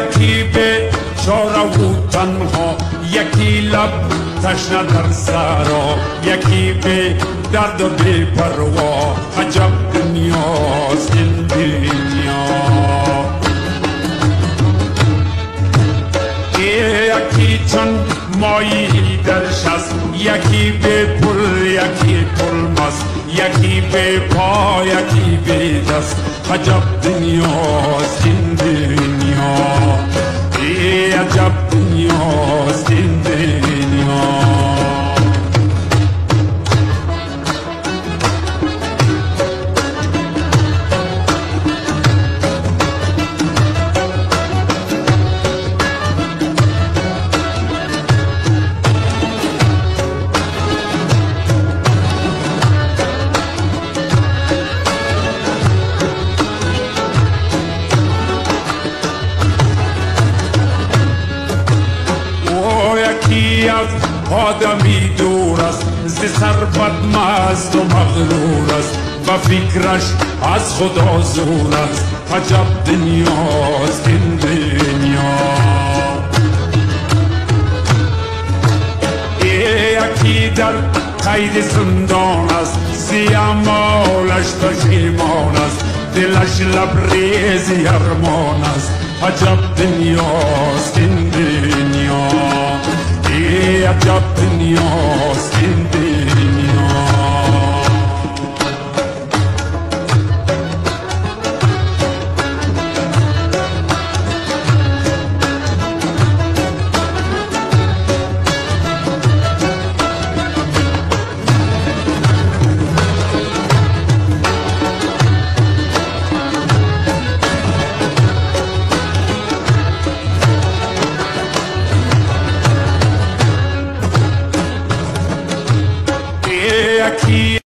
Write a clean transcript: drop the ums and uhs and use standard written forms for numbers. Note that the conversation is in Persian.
یکی به چاره و تنها، یکی لب تشنه در سرا، یکی به درد و بی پروا. عجب دنیاست این دنیا. یکی چون مایی درش است، یکی به پل یکی پل مست، یکی به پا یکی به دست. عجب دنیاست این دنیا. عجب دنیاست این دنیا. از آدمی دور است، ز ثروت مست و مغرور است، و فکرش از خدا زور است. عجب دنیاست این دنیا. یکی در قید زندان است، زیامالش پشیمان است، دلش لبریز ارمان است. عجب دنیاست این دنیا. عجب دنیاست این دنیا. یکی